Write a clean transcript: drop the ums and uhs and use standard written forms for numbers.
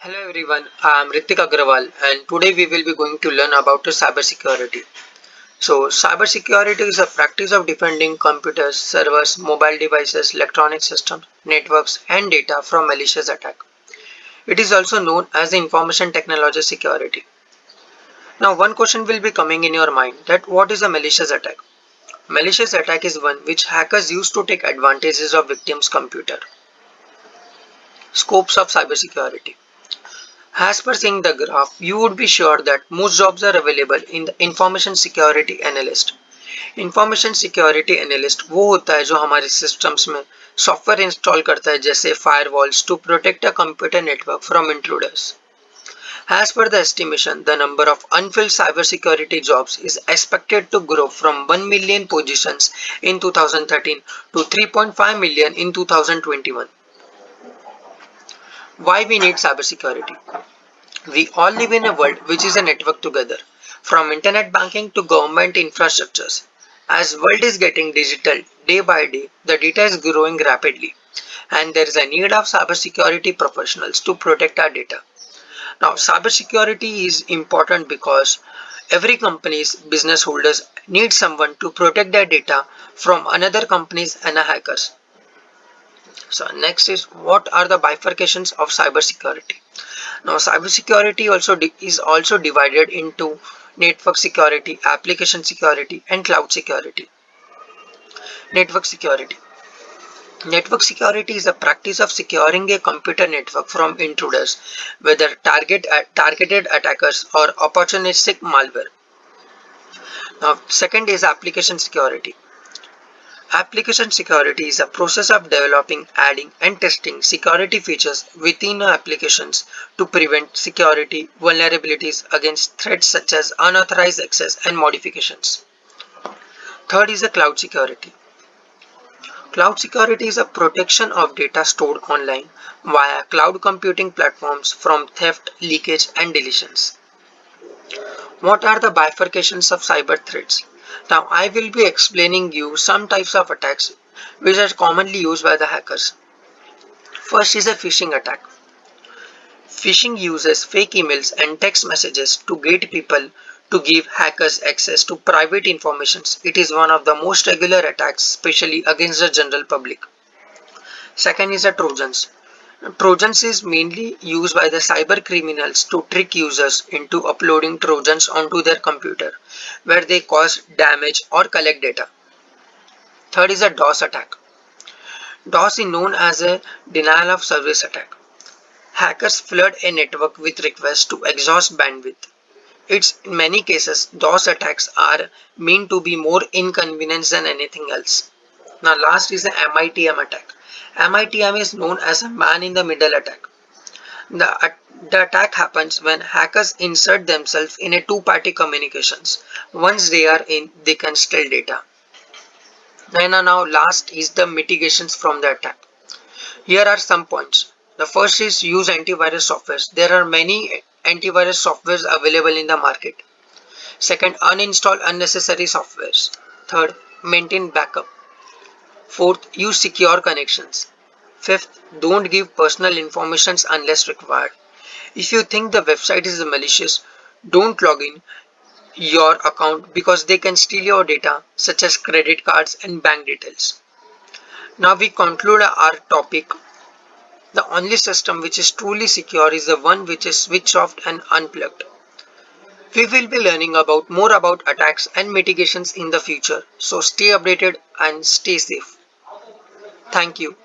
Hello everyone, I am Ritik Agrawal and today we will be going to learn about cybersecurity. So cybersecurity is a practice of defending computers, servers, mobile devices, electronic systems, networks and data from malicious attack. It is also known as the information technology security. Now one question will be coming in your mind that what is a malicious attack? Malicious attack is one which hackers use to take advantages of victims' computer. Scopes of cybersecurity. As per seeing the graph, you would be sure that most jobs are available in the information security analyst. Information security analyst वो होता है जो हमारे systems में software install करता है जैसे firewalls to protect a computer network from intruders. As per the estimation, the number of unfilled cybersecurity jobs is expected to grow from 1 million positions in 2013 to 3.5 million in 2021. Why we need cybersecurity? We all live in a world which is a network together, from internet banking to government infrastructures. As world is getting digital day by day, the data is growing rapidly and there is a need of cybersecurity professionals to protect our data. Now, cybersecurity is important because every company's business holders need someone to protect their data from another companies and hackers. So next is what are the bifurcations of cybersecurity? Now, cybersecurity is also divided into network security, application security, and cloud security. Network security. Network security is a practice of securing a computer network from intruders, whether targeted attackers or opportunistic malware. Now, second is application security. Application security is a process of developing, adding, and testing security features within applications to prevent security vulnerabilities against threats such as unauthorized access and modifications. Third is the cloud security. Cloud security is a protection of data stored online via cloud computing platforms from theft, leakage, and deletions. What are the bifurcations of cyber threats? Now I will be explaining you some types of attacks which are commonly used by the hackers. First is a phishing attack. Phishing uses fake emails and text messages to get people to give hackers access to private information. It is one of the most regular attacks, especially against the general public. Second is the Trojans. Trojans is mainly used by the cyber criminals to trick users into uploading Trojans onto their computer, where they cause damage or collect data. Third is a DOS attack. DOS is known as a denial of service attack. Hackers flood a network with requests to exhaust bandwidth. In many cases, DOS attacks are meant to be more inconvenience than anything else. Now last is the MITM attack. MITM is known as a man in the middle attack. The attack happens when hackers insert themselves in a two-party communications. Once they are in, they can steal data. Now last is the mitigations from the attack. Here are some points. The first is use antivirus softwares. There are many antivirus softwares available in the market. Second, uninstall unnecessary softwares. Third, maintain backup. Fourth, use secure connections. Fifth, don't give personal information unless required. If you think the website is malicious, don't log in your account because they can steal your data such as credit cards and bank details. Now we conclude our topic. The only system which is truly secure is the one which is switched off and unplugged. We will be learning about more about attacks and mitigations in the future. So stay updated and stay safe. Thank you.